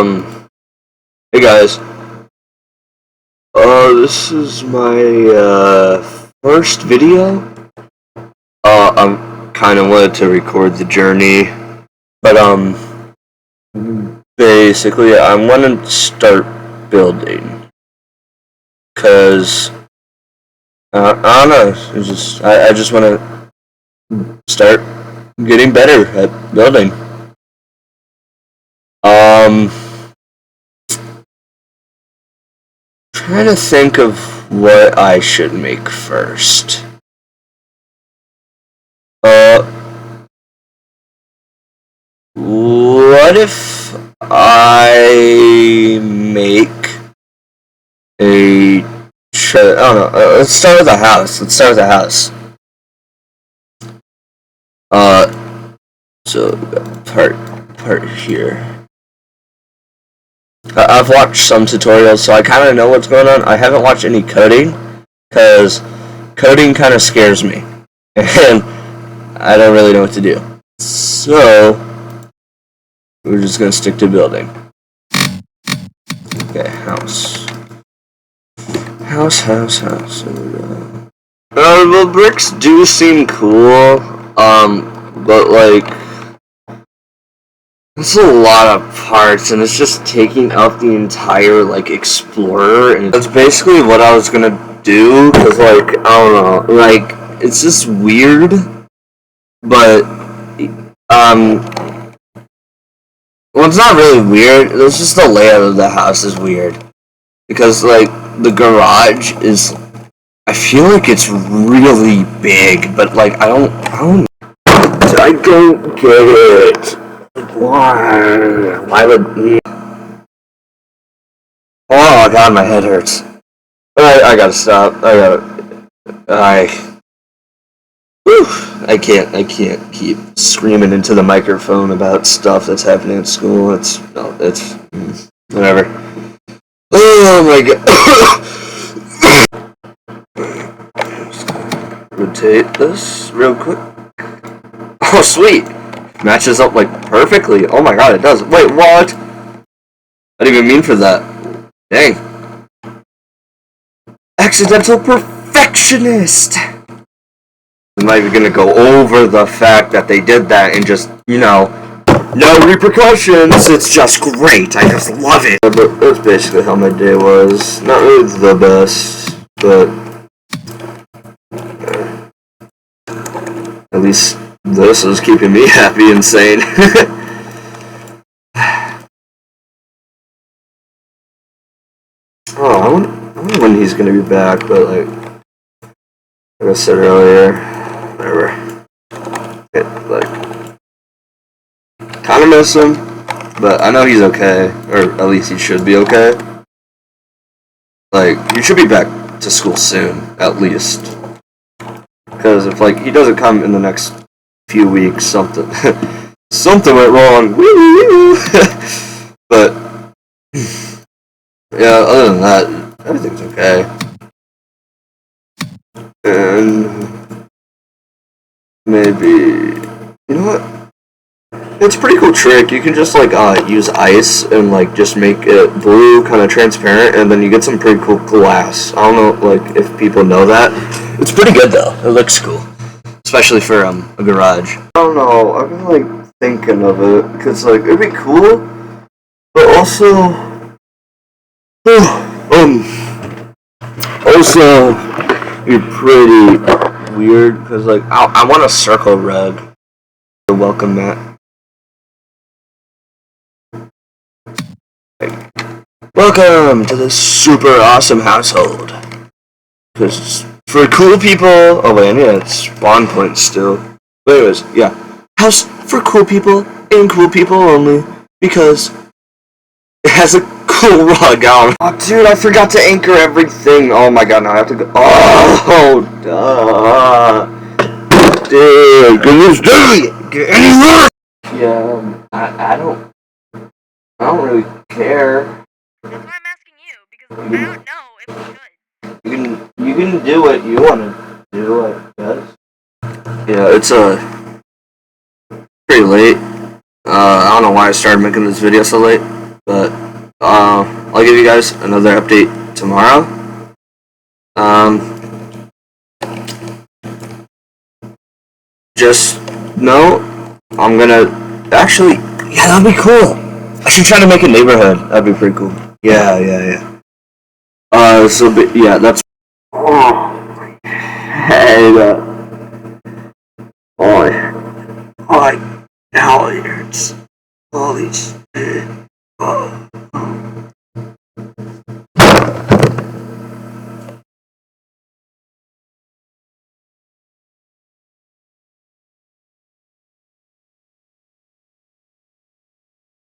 Hey guys. This is my first video. I'm kind of wanted to record the journey, but basically I want to start building, cause I don't know. I just want to start getting better at building. Trying to think of what I should make first. What if I make a I don't know. Let's start with the house. So part here. I've watched some tutorials, so I kind of know what's going on. I haven't watched any coding, because coding kind of scares me, and I don't really know what to do. So, we're just going to stick to building. Okay, house. Well, bricks do seem cool, but like, it's a lot of parts, and it's just taking up the entire, like, explorer, and that's basically what I was gonna do, because, like, I don't know, like, it's just weird, but, well, it's not really weird, it's just the layout of the house is weird, because, like, the garage is, I feel like it's really big, but, like, I don't get it. Why would... Oh god, my head hurts. I gotta stop. I can't keep screaming into the microphone about stuff that's happening at school. It's whatever. Oh my god. Rotate this real quick. Oh sweet! Matches up like perfectly. Oh my god, it does. Wait, what? I didn't even mean for that. Dang. Accidental perfectionist! I'm not even gonna go over the fact that they did that and just, no repercussions. It's just great. I just love it. But that's basically how my day was. Not really the best, but at least this is keeping me happy and sane. I wonder when he's gonna be back, but like I said earlier, whatever. Kinda miss him, but I know he's okay, or at least he should be okay. Like, he should be back to school soon, at least. Because if, like, he doesn't come in the next few weeks, something went wrong. But yeah, other than that, everything's okay. And maybe, you know what? It's a pretty cool trick. You can just like use ice and like just make it blue, kind of transparent, and then you get some pretty cool glass. I don't know, like, if people know that. It's pretty good though. It looks cool, especially for a garage. I don't know. I've been like thinking of it because like it'd be cool, but also, it'd be pretty weird because like I want a circle rug. The welcome mat. Welcome to this super awesome household. Because for cool people... Oh wait, I need a spawn point still. But anyways, yeah. House for cool people and cool people only. Because it has a cool rug on. Oh dude, I forgot to anchor everything. Oh my god, now I have to go... Oh, duh. Dude, can you just get anywhere? Yeah, I don't really care. That's why I'm asking you, because I don't know if we should. You can do what you want to do, I guess. Yeah, it's pretty late. I don't know why I started making this video so late. But I'll give you guys another update tomorrow. Just know I'm gonna actually. Yeah, that'd be cool. I should try to make a neighborhood. That'd be pretty cool. Yeah. Yeah, that's. Oh, head. Oh, now it hurts. All these.